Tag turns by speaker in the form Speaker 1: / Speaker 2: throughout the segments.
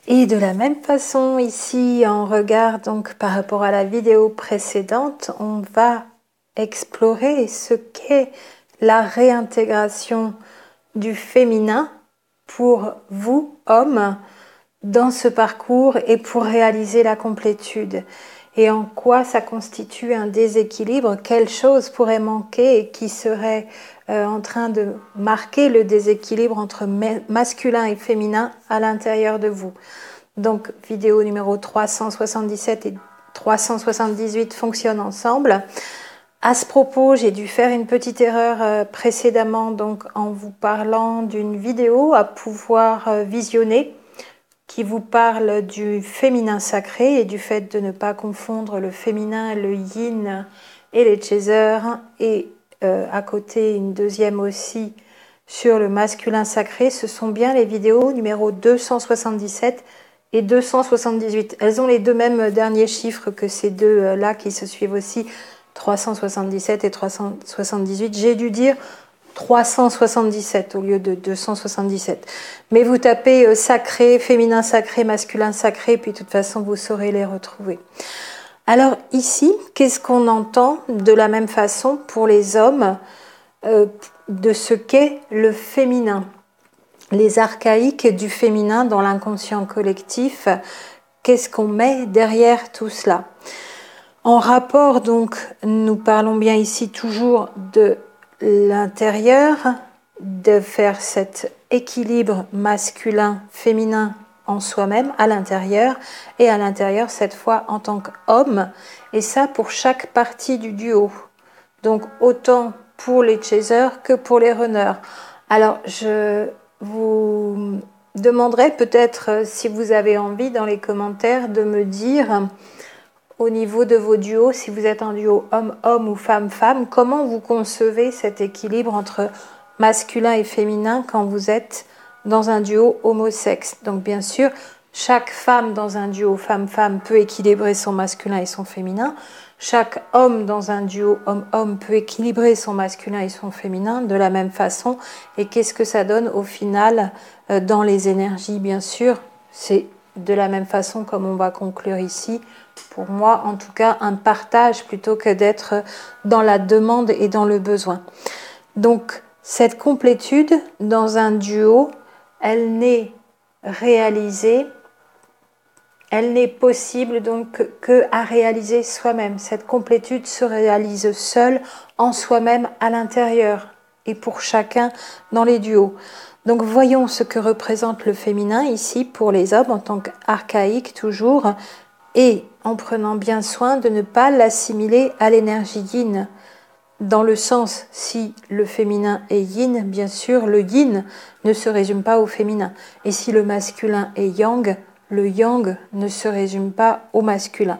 Speaker 1: Et de la même façon, ici, en regard donc par rapport à la vidéo précédente, on va explorer ce qu'est la réintégration du féminin pour vous, hommes, dans ce parcours et pour réaliser la complétude. Et en quoi ça constitue un déséquilibre, quelle chose pourrait manquer et qui serait en train de marquer le déséquilibre entre masculin et féminin à l'intérieur de vous. Donc, vidéo numéro 377 et 378 fonctionnent ensemble. À ce propos, j'ai dû faire une petite erreur précédemment, donc en vous parlant d'une vidéo à pouvoir visionner qui vous parle du féminin sacré et du fait de ne pas confondre le féminin, le yin et les chasers, et à côté une deuxième aussi sur le masculin sacré. Ce sont bien les vidéos numéro 277 et 278. Elles ont les deux mêmes derniers chiffres que ces deux-là qui se suivent aussi, 377 et 378. J'ai dû dire 377 au lieu de 277. Mais vous tapez sacré, féminin sacré, masculin sacré, puis de toute façon vous saurez les retrouver. Alors ici, qu'est-ce qu'on entend de la même façon pour les hommes de ce qu'est le féminin? Les archaïques du féminin dans l'inconscient collectif, qu'est-ce qu'on met derrière tout cela? En rapport, donc, nous parlons bien ici toujours de l'intérieur, de faire cet équilibre masculin-féminin en soi-même, à l'intérieur, et à l'intérieur, cette fois, en tant qu'homme, et ça pour chaque partie du duo. Donc, autant pour les chasers que pour les runners. Alors, je vous demanderai peut-être, si vous avez envie, dans les commentaires, de me dire au niveau de vos duos, si vous êtes un duo homme-homme ou femme-femme, comment vous concevez cet équilibre entre masculin et féminin quand vous êtes dans un duo homosexe. Donc bien sûr, chaque femme dans un duo femme-femme peut équilibrer son masculin et son féminin. Chaque homme dans un duo homme-homme peut équilibrer son masculin et son féminin de la même façon. Et qu'est-ce que ça donne au final dans les énergies, bien sûr? C'est de la même façon comme on va conclure ici. Pour moi, en tout cas, un partage plutôt que d'être dans la demande et dans le besoin. Donc, cette complétude dans un duo, elle n'est réalisée, elle n'est possible donc que à réaliser soi-même. Cette complétude se réalise seule en soi-même à l'intérieur et pour chacun dans les duos. Donc voyons ce que représente le féminin ici pour les hommes en tant qu'archaïque toujours, et en prenant bien soin de ne pas l'assimiler à l'énergie yin. Dans le sens, si le féminin est yin, bien sûr, le yin ne se résume pas au féminin. Et si le masculin est yang, le yang ne se résume pas au masculin.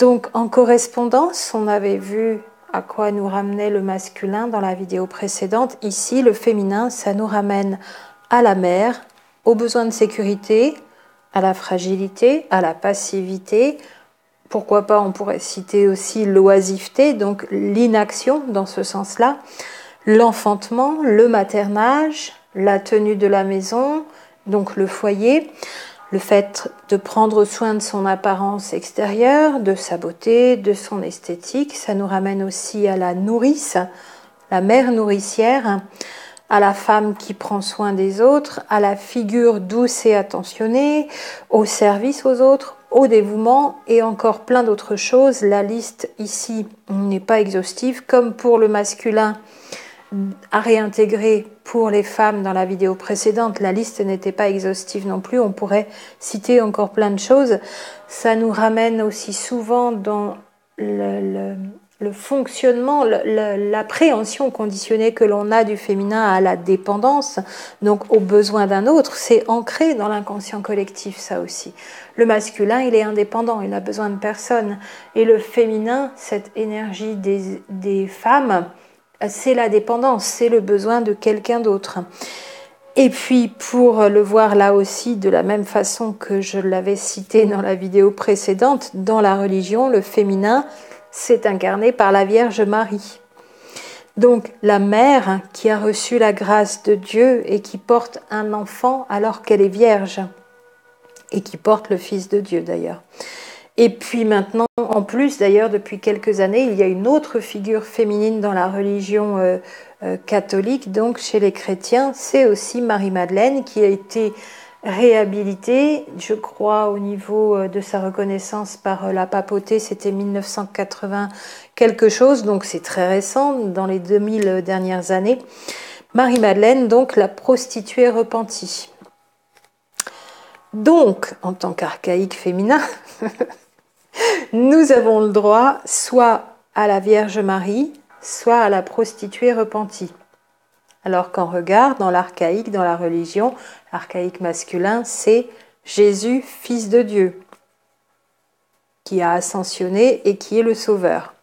Speaker 1: Donc, en correspondance, on avait vu à quoi nous ramenait le masculin dans la vidéo précédente. Ici, le féminin, ça nous ramène à la mère, aux besoins de sécurité, à la fragilité, à la passivité. Pourquoi pas, on pourrait citer aussi l'oisiveté, donc l'inaction dans ce sens-là, l'enfantement, le maternage, la tenue de la maison, donc le foyer, le fait de prendre soin de son apparence extérieure, de sa beauté, de son esthétique. Ça nous ramène aussi à la nourrice, la mère nourricière, à la femme qui prend soin des autres, à la figure douce et attentionnée, au service aux autres, au dévouement et encore plein d'autres choses. La liste ici n'est pas exhaustive, comme pour le masculin à réintégrer pour les femmes dans la vidéo précédente. La liste n'était pas exhaustive non plus, on pourrait citer encore plein de choses. Ça nous ramène aussi souvent dans le fonctionnement, l'appréhension conditionnée que l'on a du féminin à la dépendance, donc au besoin d'un autre. C'est ancré dans l'inconscient collectif, ça aussi. Le masculin, il est indépendant, il a besoin de personne. Et le féminin, cette énergie des femmes, c'est la dépendance, c'est le besoin de quelqu'un d'autre. Et puis, pour le voir là aussi de la même façon que je l'avais cité dans la vidéo précédente, dans la religion, le féminin, c'est incarné par la Vierge Marie. Donc, la mère qui a reçu la grâce de Dieu et qui porte un enfant alors qu'elle est vierge. et qui porte le Fils de Dieu d'ailleurs. Et puis maintenant, en plus d'ailleurs, depuis quelques années, il y a une autre figure féminine dans la religion catholique, donc chez les chrétiens, c'est aussi Marie-Madeleine qui a été réhabilitée, je crois au niveau de sa reconnaissance par la papauté, c'était 1980 quelque chose, donc c'est très récent, dans les 2000 dernières années. Marie-Madeleine, donc la prostituée repentie. Donc, en tant qu'archaïque féminin, nous avons le droit soit à la Vierge Marie, soit à la prostituée repentie. Alors qu'en regard, dans l'archaïque, dans la religion, l'archaïque masculin, c'est Jésus, Fils de Dieu, qui a ascensionné et qui est le Sauveur.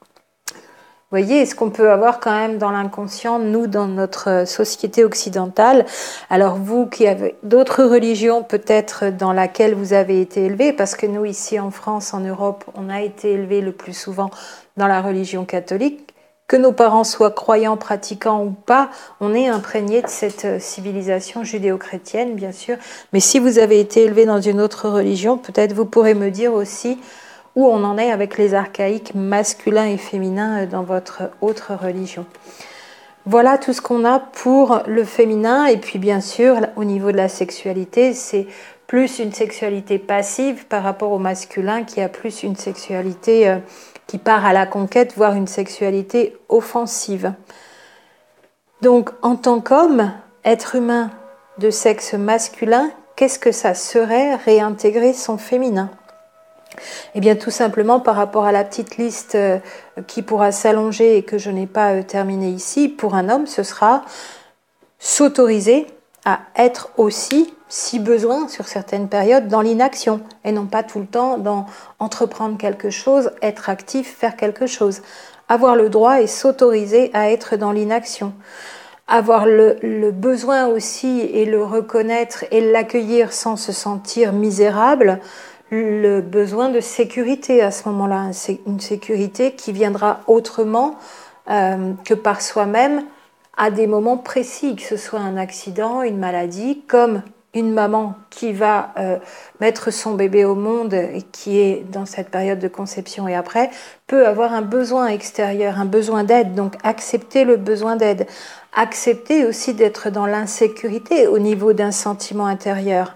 Speaker 1: Vous voyez, ce qu'on peut avoir quand même dans l'inconscient, nous, dans notre société occidentale. Alors vous qui avez d'autres religions peut-être dans laquelle vous avez été élevés, parce que nous ici en France, en Europe, on a été élevés le plus souvent dans la religion catholique. Que nos parents soient croyants, pratiquants ou pas, on est imprégné de cette civilisation judéo-chrétienne, bien sûr. Mais si vous avez été élevé dans une autre religion, peut-être vous pourrez me dire aussi où on en est avec les archaïques masculins et féminins dans votre autre religion. Voilà tout ce qu'on a pour le féminin. Et puis bien sûr, au niveau de la sexualité, c'est plus une sexualité passive par rapport au masculin qui a plus une sexualité qui part à la conquête, voire une sexualité offensive. Donc en tant qu'homme, être humain de sexe masculin, qu'est-ce que ça serait réintégrer son féminin ? Eh bien tout simplement par rapport à la petite liste qui pourra s'allonger et que je n'ai pas terminée ici, pour un homme ce sera s'autoriser à être aussi, si besoin, sur certaines périodes, dans l'inaction et non pas tout le temps dans entreprendre quelque chose, être actif, faire quelque chose. Avoir le droit et s'autoriser à être dans l'inaction. Avoir le besoin aussi et le reconnaître et l'accueillir sans se sentir misérable, le besoin de sécurité à ce moment-là, une sécurité qui viendra autrement que par soi-même à des moments précis, que ce soit un accident, une maladie, comme une maman qui va mettre son bébé au monde et qui est dans cette période de conception et après, peut avoir un besoin extérieur, un besoin d'aide, donc accepter le besoin d'aide, accepter aussi d'être dans l'insécurité au niveau d'un sentiment intérieur.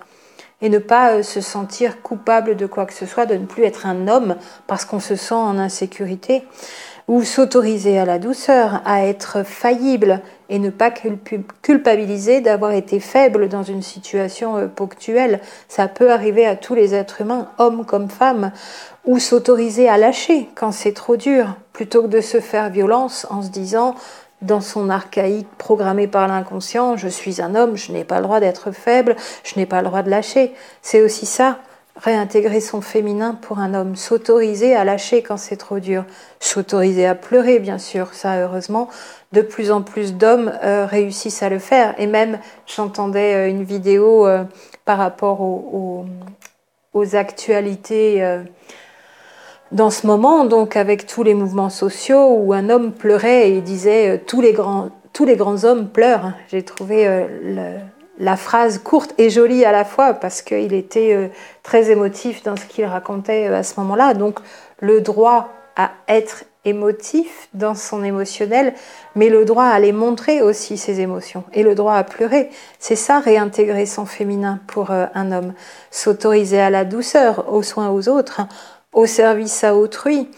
Speaker 1: Et ne pas se sentir coupable de quoi que ce soit, de ne plus être un homme parce qu'on se sent en insécurité, ou s'autoriser à la douceur, à être faillible et ne pas culpabiliser d'avoir été faible dans une situation ponctuelle. Ça peut arriver à tous les êtres humains, hommes comme femmes, ou s'autoriser à lâcher quand c'est trop dur, plutôt que de se faire violence en se disant dans son archaïque programmé par l'inconscient, je suis un homme, je n'ai pas le droit d'être faible, je n'ai pas le droit de lâcher. C'est aussi ça, réintégrer son féminin pour un homme, s'autoriser à lâcher quand c'est trop dur, s'autoriser à pleurer bien sûr, ça heureusement, de plus en plus d'hommes réussissent à le faire. Et même, j'entendais une vidéo par rapport aux actualités dans ce moment, donc avec tous les mouvements sociaux, où un homme pleurait et disait tous les grands hommes pleurent. J'ai trouvé la phrase courte et jolie à la fois parce qu'il était très émotif dans ce qu'il racontait à ce moment-là. Donc le droit à être émotif dans son émotionnel, mais le droit à les montrer aussi ses émotions et le droit à pleurer. C'est ça, réintégrer son féminin pour un homme. S'autoriser à la douceur, aux soins aux autres, au service à autrui,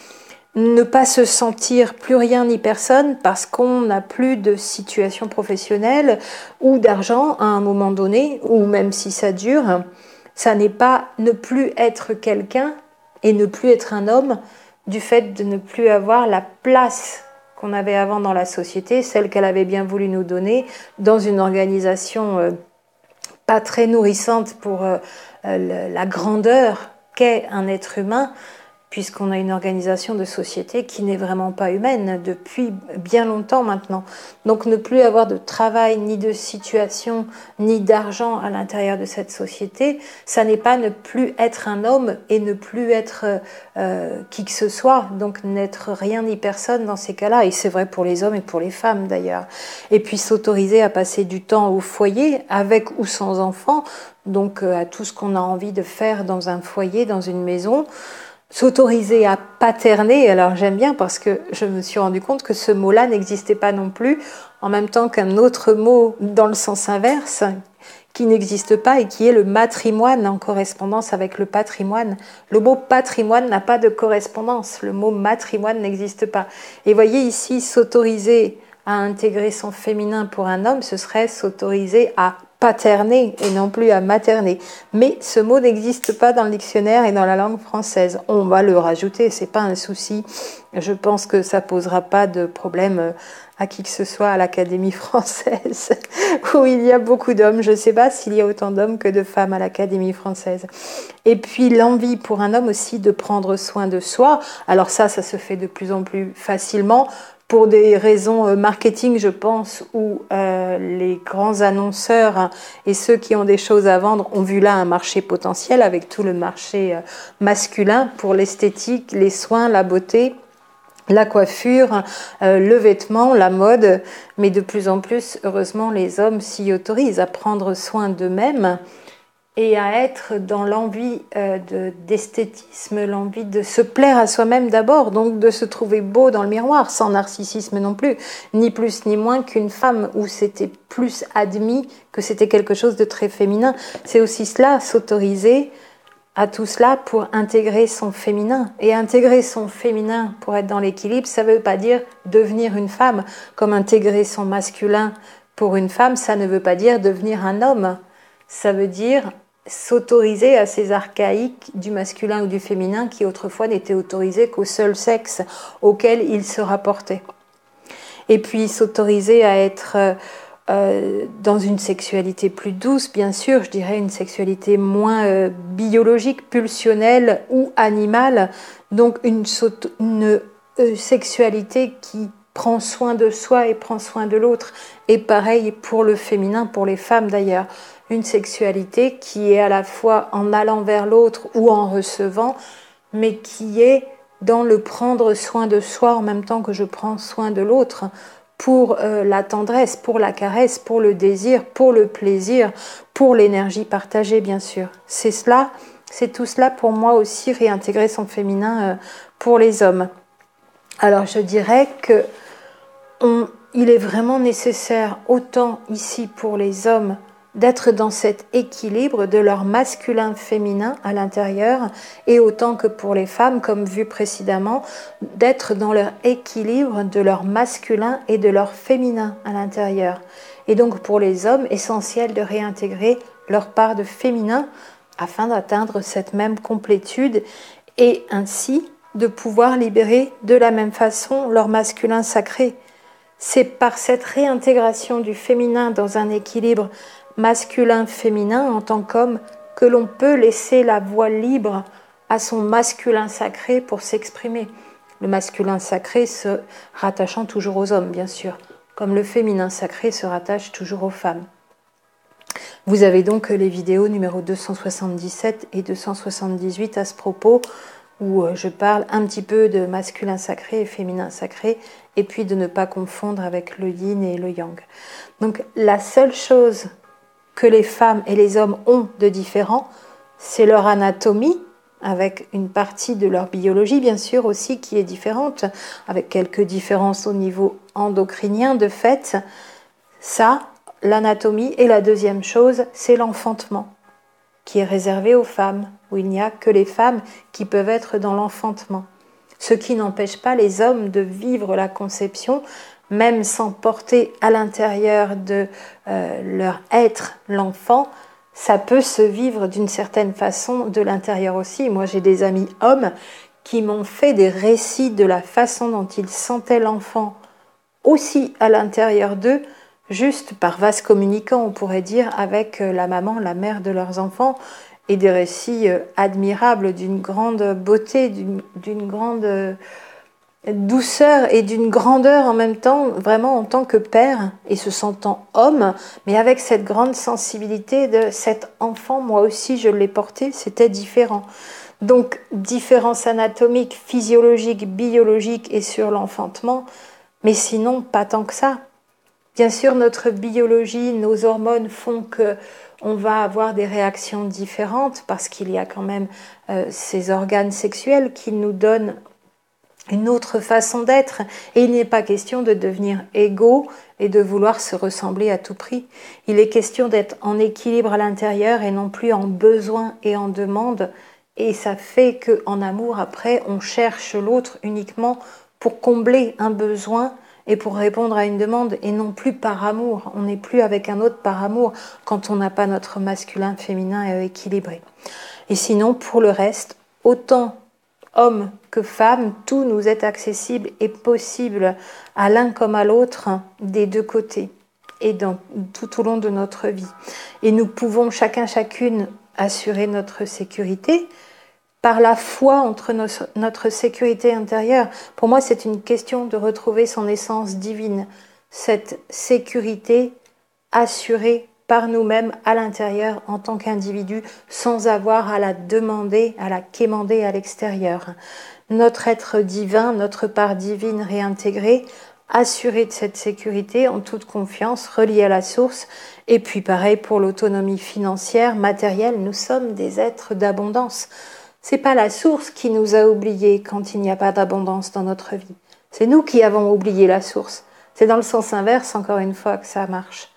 Speaker 1: ne pas se sentir plus rien ni personne parce qu'on n'a plus de situation professionnelle ou d'argent à un moment donné, ou même si ça dure, ça n'est pas ne plus être quelqu'un et ne plus être un homme du fait de ne plus avoir la place qu'on avait avant dans la société, celle qu'elle avait bien voulu nous donner, dans une organisation pas très nourrissante pour la grandeur qu'est un être humain, puisqu'on a une organisation de société qui n'est vraiment pas humaine depuis bien longtemps maintenant. Donc ne plus avoir de travail, ni de situation, ni d'argent à l'intérieur de cette société, ça n'est pas ne plus être un homme et ne plus être qui que ce soit, donc n'être rien ni personne dans ces cas-là, et c'est vrai pour les hommes et pour les femmes d'ailleurs. Et puis s'autoriser à passer du temps au foyer, avec ou sans enfants, donc à tout ce qu'on a envie de faire dans un foyer, dans une maison. S'autoriser à paterner, alors j'aime bien parce que je me suis rendu compte que ce mot-là n'existait pas non plus, en même temps qu'un autre mot dans le sens inverse, qui n'existe pas et qui est le matrimoine en correspondance avec le patrimoine. Le mot patrimoine n'a pas de correspondance, le mot matrimoine n'existe pas. Et voyez ici, s'autoriser à intégrer son féminin pour un homme, ce serait s'autoriser à paterner et non plus à materner. Mais ce mot n'existe pas dans le dictionnaire et dans la langue française. On va le rajouter, c'est pas un souci. Je pense que ça posera pas de problème à qui que ce soit à l'Académie française, où il y a beaucoup d'hommes. Je ne sais pas s'il y a autant d'hommes que de femmes à l'Académie française. Et puis l'envie pour un homme aussi de prendre soin de soi. Alors ça se fait de plus en plus facilement, pour des raisons marketing, je pense, où les grands annonceurs et ceux qui ont des choses à vendre ont vu là un marché potentiel avec tout le marché masculin pour l'esthétique, les soins, la beauté, la coiffure, le vêtement, la mode. Mais de plus en plus, heureusement, les hommes s'y autorisent à prendre soin d'eux-mêmes et à être dans l'envie d'esthétisme, l'envie de se plaire à soi-même d'abord, donc de se trouver beau dans le miroir, sans narcissisme non plus, ni plus ni moins qu'une femme où c'était plus admis que c'était quelque chose de très féminin. C'est aussi cela, s'autoriser à tout cela pour intégrer son féminin. Et intégrer son féminin pour être dans l'équilibre, ça ne veut pas dire devenir une femme, comme intégrer son masculin pour une femme, ça ne veut pas dire devenir un homme. Ça veut dire s'autoriser à ces archaïques du masculin ou du féminin qui autrefois n'étaient autorisés qu'au seul sexe auquel ils se rapportaient. Et puis s'autoriser à être dans une sexualité plus douce, bien sûr, je dirais une sexualité moins biologique, pulsionnelle ou animale, donc une sexualité qui prend soin de soi et prend soin de l'autre. Et pareil pour le féminin, pour les femmes d'ailleurs. Une sexualité qui est à la fois en allant vers l'autre ou en recevant, mais qui est dans le prendre soin de soi en même temps que je prends soin de l'autre, pour la tendresse, pour la caresse, pour le désir, pour le plaisir, pour l'énergie partagée bien sûr. C'est cela, c'est tout cela pour moi aussi, réintégrer son féminin pour les hommes. Alors je dirais que il est vraiment nécessaire, autant ici pour les hommes, d'être dans cet équilibre de leur masculin-féminin à l'intérieur, et autant que pour les femmes, comme vu précédemment, d'être dans leur équilibre de leur masculin et de leur féminin à l'intérieur. Et donc pour les hommes, essentiel de réintégrer leur part de féminin afin d'atteindre cette même complétude et ainsi de pouvoir libérer de la même façon leur masculin sacré. C'est par cette réintégration du féminin dans un équilibre masculin-féminin en tant qu'homme que l'on peut laisser la voie libre à son masculin sacré pour s'exprimer. Le masculin sacré se rattachant toujours aux hommes, bien sûr, comme le féminin sacré se rattache toujours aux femmes. Vous avez donc les vidéos numéro 277 et 278 à ce propos, où je parle un petit peu de masculin sacré et féminin sacré, et puis de ne pas confondre avec le yin et le yang. Donc la seule chose que les femmes et les hommes ont de différent, c'est leur anatomie, avec une partie de leur biologie bien sûr aussi qui est différente, avec quelques différences au niveau endocrinien de fait. Ça, l'anatomie. Et la deuxième chose, c'est l'enfantement, qui est réservé aux femmes, où il n'y a que les femmes qui peuvent être dans l'enfantement. Ce qui n'empêche pas les hommes de vivre la conception, même sans porter à l'intérieur de leur être l'enfant. Ça peut se vivre d'une certaine façon de l'intérieur aussi. Moi, j'ai des amis hommes qui m'ont fait des récits de la façon dont ils sentaient l'enfant aussi à l'intérieur d'eux, juste par vase communicant, on pourrait dire, avec la maman, la mère de leurs enfants. et des récits admirables, d'une grande beauté, d'une grande douceur et d'une grandeur en même temps, vraiment en tant que père et se sentant homme, mais avec cette grande sensibilité de cet enfant, moi aussi je l'ai porté, c'était différent. Donc différence anatomique, physiologique, biologique et sur l'enfantement, mais sinon pas tant que ça. Bien sûr, notre biologie, nos hormones font que on va avoir des réactions différentes parce qu'il y a quand même ces organes sexuels qui nous donnent une autre façon d'être. Et il n'est pas question de devenir égaux et de vouloir se ressembler à tout prix. Il est question d'être en équilibre à l'intérieur et non plus en besoin et en demande. Et ça fait qu'en amour, après, on cherche l'autre uniquement pour combler un besoin et pour répondre à une demande, et non plus par amour. On n'est plus avec un autre par amour quand on n'a pas notre masculin-féminin équilibré. Et sinon, pour le reste, autant hommes que femmes, tout nous est accessible et possible à l'un comme à l'autre, des deux côtés, et tout au long de notre vie. Et nous pouvons chacune assurer notre sécurité, par la foi entre notre sécurité intérieure. Pour moi, c'est une question de retrouver son essence divine, cette sécurité assurée par nous-mêmes à l'intérieur en tant qu'individu, sans avoir à la demander, à la quémander à l'extérieur. Notre être divin, notre part divine réintégrée, assurée de cette sécurité en toute confiance, reliée à la source. Et puis pareil pour l'autonomie financière, matérielle, nous sommes des êtres d'abondance. C'est pas la source qui nous a oubliés quand il n'y a pas d'abondance dans notre vie. C'est nous qui avons oublié la source. C'est dans le sens inverse, encore une fois, que ça marche.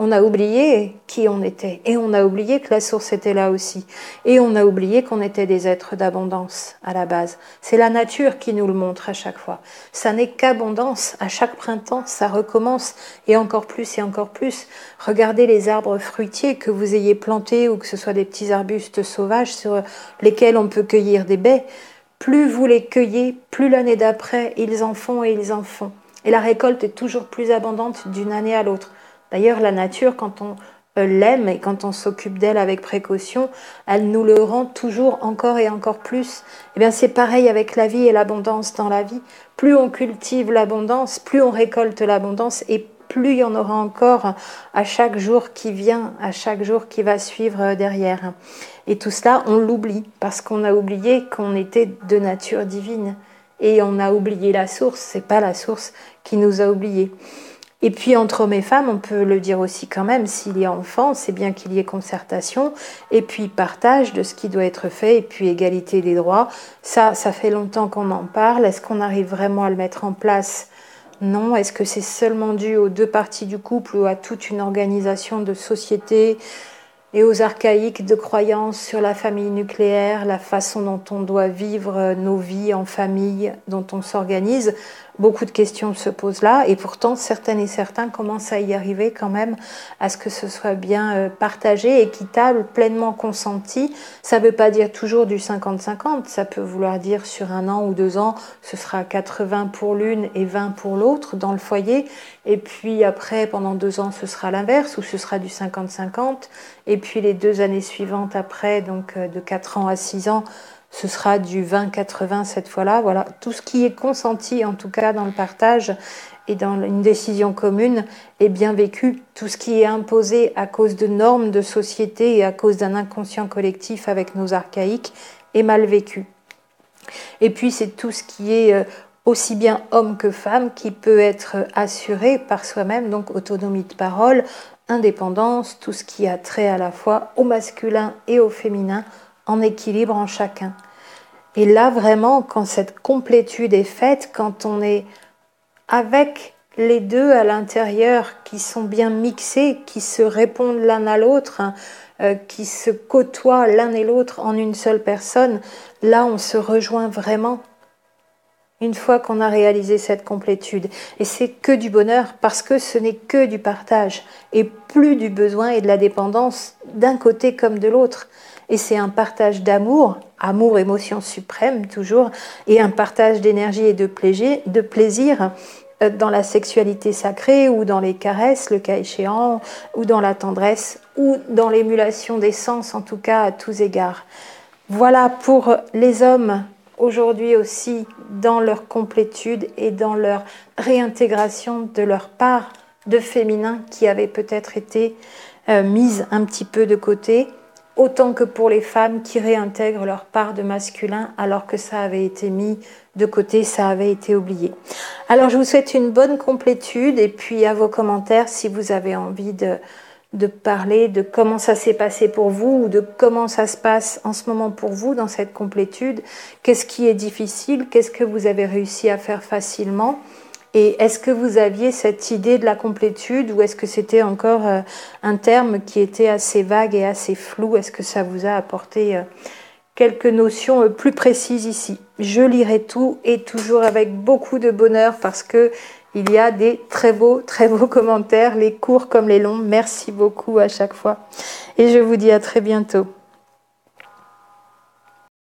Speaker 1: On a oublié qui on était, et on a oublié que la source était là aussi, et on a oublié qu'on était des êtres d'abondance à la base. C'est la nature qui nous le montre à chaque fois. Ça n'est qu'abondance. À chaque printemps, ça recommence, et encore plus et encore plus. Regardez les arbres fruitiers que vous ayez plantés, ou que ce soit des petits arbustes sauvages sur lesquels on peut cueillir des baies. Plus vous les cueillez, plus l'année d'après, ils en font et ils en font. Et la récolte est toujours plus abondante d'une année à l'autre. D'ailleurs, la nature, quand on l'aime et quand on s'occupe d'elle avec précaution, elle nous le rend toujours encore et encore plus. Eh bien, c'est pareil avec la vie et l'abondance dans la vie. Plus on cultive l'abondance, plus on récolte l'abondance et plus il y en aura encore à chaque jour qui vient, à chaque jour qui va suivre derrière. Et tout cela, on l'oublie parce qu'on a oublié qu'on était de nature divine. Et on a oublié la source, c'est pas la source qui nous a oubliés. Et puis entre hommes et femmes, on peut le dire aussi quand même, s'il y a enfant, c'est bien qu'il y ait concertation, et puis partage de ce qui doit être fait, et puis égalité des droits. Ça fait longtemps qu'on en parle. Est-ce qu'on arrive vraiment à le mettre en place ? Non. Est-ce que c'est seulement dû aux deux parties du couple ou à toute une organisation de société et aux archaïques de croyances sur la famille nucléaire, la façon dont on doit vivre nos vies en famille, dont on s'organise? Beaucoup de questions se posent là, et pourtant certaines et certains commencent à y arriver quand même, à ce que ce soit bien partagé, équitable, pleinement consenti. Ça ne veut pas dire toujours du 50-50, ça peut vouloir dire sur 1 an ou 2 ans, ce sera 80 pour l'une et 20 pour l'autre dans le foyer, et puis après, pendant 2 ans, ce sera l'inverse, ou ce sera du 50-50, et puis les 2 années suivantes après, donc de 4 ans à 6 ans, ce sera du 20-80 cette fois-là. Voilà, tout ce qui est consenti, en tout cas dans le partage et dans une décision commune, est bien vécu. Tout ce qui est imposé à cause de normes de société et à cause d'un inconscient collectif avec nos archaïques est mal vécu. Et puis c'est tout ce qui est aussi bien homme que femme qui peut être assuré par soi-même, donc autonomie de parole, indépendance, tout ce qui a trait à la fois au masculin et au féminin, en équilibre en chacun. Et là, vraiment, quand cette complétude est faite, quand on est avec les deux à l'intérieur, qui sont bien mixés, qui se répondent l'un à l'autre, qui se côtoient l'un et l'autre en une seule personne, là, on se rejoint vraiment. Une fois qu'on a réalisé cette complétude. Et c'est que du bonheur parce que ce n'est que du partage et plus du besoin et de la dépendance d'un côté comme de l'autre. Et c'est un partage d'amour, amour, émotion suprême toujours, et un partage d'énergie et de plaisir dans la sexualité sacrée ou dans les caresses, le cas échéant, ou dans la tendresse, ou dans l'émulation des sens, en tout cas à tous égards. Voilà pour les hommes aujourd'hui aussi dans leur complétude et dans leur réintégration de leur part de féminin qui avait peut-être été mise un petit peu de côté, autant que pour les femmes qui réintègrent leur part de masculin alors que ça avait été mis de côté, ça avait été oublié. Alors je vous souhaite une bonne complétude et puis à vos commentaires si vous avez envie de parler de comment ça s'est passé pour vous ou de comment ça se passe en ce moment pour vous dans cette complétude. Qu'est-ce qui est difficile? Qu'est-ce que vous avez réussi à faire facilement? Et est-ce que vous aviez cette idée de la complétude ou est-ce que c'était encore un terme qui était assez vague et assez flou? Est-ce que ça vous a apporté quelques notions plus précises ici? Je lirai tout et toujours avec beaucoup de bonheur parce que il y a des très beaux commentaires, les courts comme les longs. Merci beaucoup à chaque fois. Et je vous dis à très bientôt.